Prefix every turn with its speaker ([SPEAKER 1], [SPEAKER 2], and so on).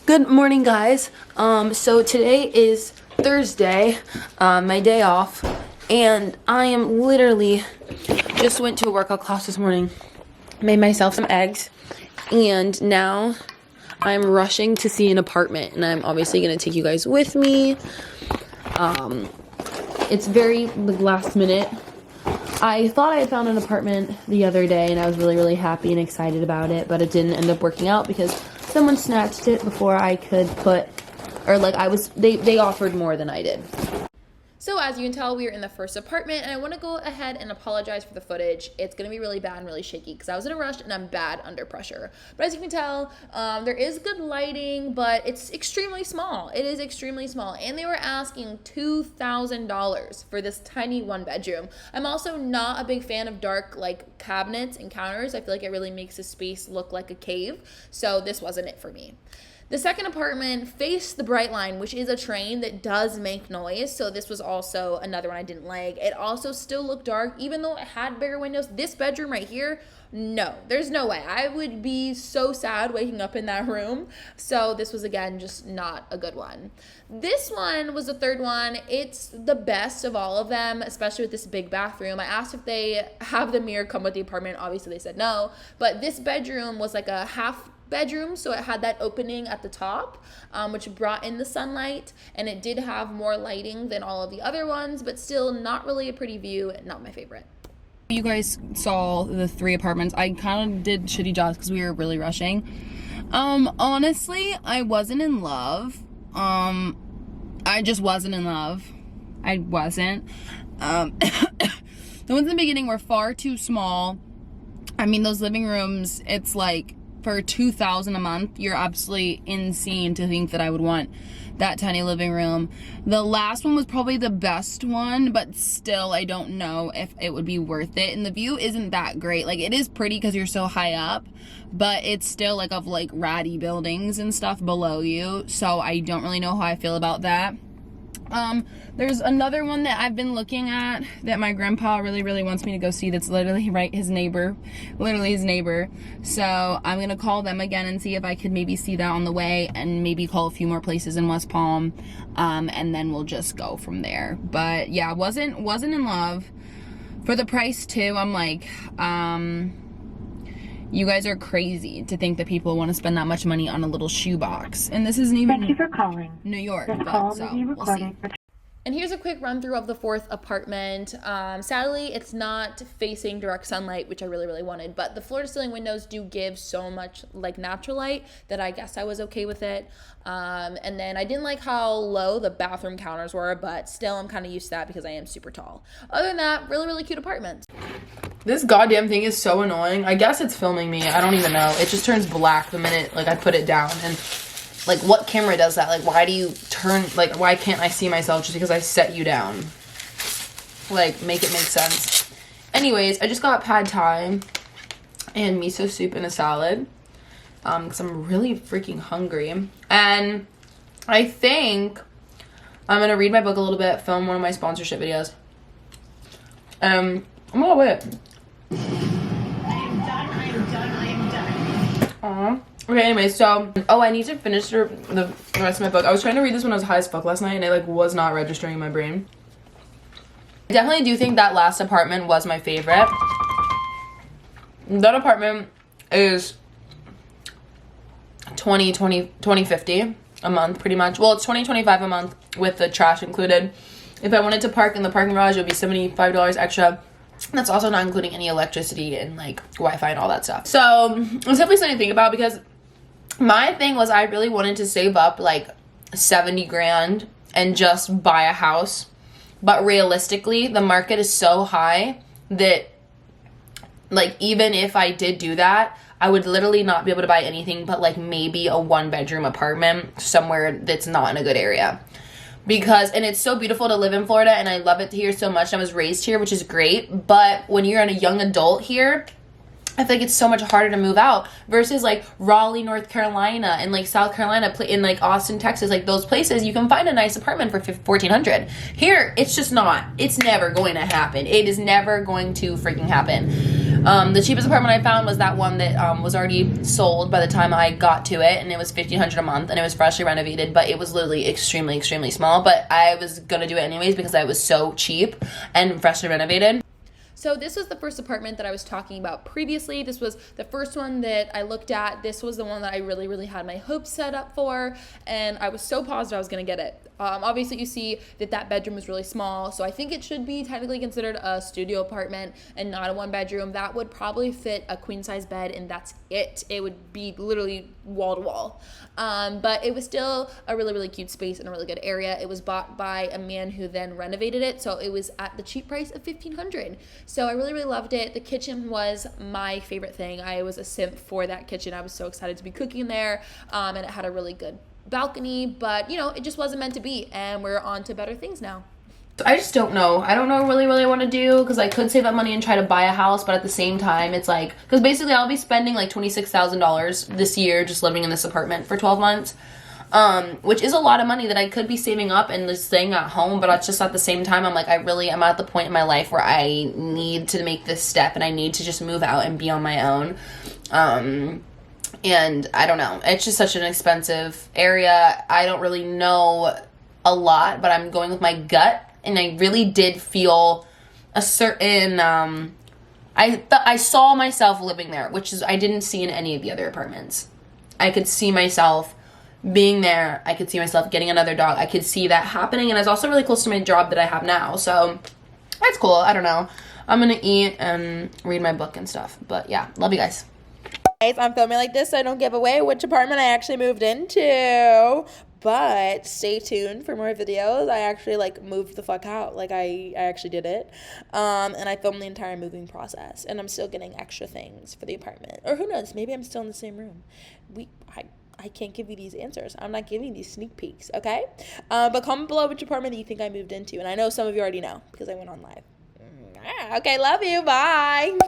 [SPEAKER 1] Good morning, guys. So today is Thursday, my day off, and I am literally just went to a workout class this morning, made myself some eggs, and now I'm rushing to see an apartment, and I'm obviously going to take you guys with me. It's very last minute. I thought I had found an apartment the other day, and I was really happy and excited about it, but it didn't end up working out because someone snatched it before I could they offered more than I did.
[SPEAKER 2] So as you can tell, we are in the first apartment, and I want to go ahead and apologize for the footage. It's going to be really bad and really shaky because I was in a rush and I'm bad under pressure. But as you can tell, there is good lighting, but it's extremely small. It is extremely small, and they were asking $2,000 for this tiny one bedroom. I'm also not a big fan of dark cabinets and counters. I feel like it really makes the space look like a cave, so this wasn't it for me. The second apartment faced the Brightline, which is a train that does make noise, so this was also another one I didn't like. It also still looked dark, even though it had bigger windows. This bedroom right here, no, there's no way. I would be so sad waking up in that room, so this was, again, just not a good one. This one was the third one. It's the best of all of them, especially with this big bathroom. I asked if they have the mirror come with the apartment. Obviously, they said no, but this bedroom was like a half bedroom, so it had that opening at the top, which brought in the sunlight, and it did have more lighting than all of the other ones, but still not really a pretty view. Not my favorite.
[SPEAKER 3] You guys saw the 3 apartments. I kind of did shitty jobs because we were really rushing. Honestly, I wasn't in love. I just wasn't in love. I wasn't. The ones in the beginning were far too small. I mean, those living rooms, it's like, for $2,000 a month, you're absolutely insane to think that I would want that tiny living room. The last one was probably the best one, but still, I don't know if it would be worth it. And the view isn't that great. Like, it is pretty because you're so high up, but it's still of ratty buildings and stuff below you. So I don't really know how I feel about that. There's another one that I've been looking at that my grandpa really wants me to go see, that's literally his neighbor. So I'm gonna call them again and see if I could maybe see that on the way, and maybe call a few more places in West Palm, and then we'll just go from there. But yeah, wasn't in love. For the price too, I'm like, you guys are crazy to think that people want to spend that much money on a little shoebox. And this isn't even
[SPEAKER 4] Thank you for calling.
[SPEAKER 3] New York,
[SPEAKER 4] This
[SPEAKER 3] but
[SPEAKER 4] call
[SPEAKER 3] so
[SPEAKER 4] may be
[SPEAKER 3] we'll see.
[SPEAKER 4] recorded for
[SPEAKER 2] And here's a quick run through of the fourth apartment. Sadly, it's not facing direct sunlight, which I really wanted, but the floor to ceiling windows do give so much natural light that I guess I was okay with it. And then I didn't like how low the bathroom counters were, but still I'm kind of used to that because I am super tall. Other than that, really cute apartment.
[SPEAKER 1] This goddamn thing is so annoying. I guess it's filming me. I don't even know. It just turns black the minute I put it down. And what camera does that? Why do you turn, why can't I see myself just because I set you down? Make it make sense. Anyways, I just got pad thai and miso soup and a salad. Because I'm really freaking hungry. And I think I'm going to read my book a little bit, film one of my sponsorship videos. I'm gonna wait. Okay, anyway, so, I need to finish the rest of my book. I was trying to read this when I was high as fuck last night, and it, was not registering in my brain. I definitely do think that last apartment was my favorite. That apartment is $20.50 a month, pretty much. Well, it's $20.25 a month with the trash included. If I wanted to park in the parking garage, it would be $75 extra. That's also not including any electricity and Wi-Fi and all that stuff. So it's definitely something to think about, because my thing was I really wanted to save up 70 grand and just buy a house. But realistically, the market is so high that even if I did do that, I would literally not be able to buy anything but maybe a 1-bedroom apartment somewhere that's not in a good area. And it's so beautiful to live in Florida, and I love it here so much. I was raised here, which is great, but when you're a young adult here, I feel it's so much harder to move out versus Raleigh, North Carolina, and South Carolina, in Austin, Texas, those places, you can find a nice apartment for $1,400. Here, it's just not. It's never going to happen. It is never going to freaking happen. The cheapest apartment I found was that one that was already sold by the time I got to it, and it was $1,500 a month, and it was freshly renovated, but it was literally extremely, extremely small. But I was gonna do it anyways because I was so cheap and freshly renovated.
[SPEAKER 2] So this was the first apartment that I was talking about previously. This was the first one that I looked at. This was the one that I really, really had my hopes set up for, and I was so positive I was gonna get it. Obviously, you see that bedroom was really small, so I think it should be technically considered a studio apartment and not a one bedroom. That would probably fit a queen size bed, and that's it. It would be literally wall to wall. But it was still a really, really cute space and a really good area. It was bought by a man who then renovated it, so it was at the cheap price of $1,500. So I really, really loved it. The kitchen was my favorite thing. I was a simp for that kitchen. I was so excited to be cooking there, and it had a really good balcony, but it just wasn't meant to be, and we're on to better things now.
[SPEAKER 1] I just don't know. I don't know really what I want to do, because I could save that money and try to buy a house, but at the same time, it's like, because basically I'll be spending like $26,000 this year just living in this apartment for 12 months, which is a lot of money that I could be saving up and just staying at home, but it's just at the same time, I'm like, I'm at the point in my life where I need to make this step, and I need to just move out and be on my own. And I don't know. It's just such an expensive area. I don't really know a lot, but I'm going with my gut. And I really did feel a certain, I saw myself living there, which is I didn't see in any of the other apartments. I could see myself being there. I could see myself getting another dog. I could see that happening. And it's also really close to my job that I have now. So that's cool. I don't know. I'm going to eat and read my book and stuff. But yeah, love you guys.
[SPEAKER 4] Guys, I'm filming like this so I don't give away which apartment I actually moved into. But stay tuned for more videos. I actually moved the fuck out. I actually did it. And I filmed the entire moving process. And I'm still getting extra things for the apartment. Or who knows, maybe I'm still in the same room. I can't give you these answers. I'm not giving these sneak peeks, okay? But comment below which apartment you think I moved into. And I know some of you already know because I went on live. Okay, love you. Bye.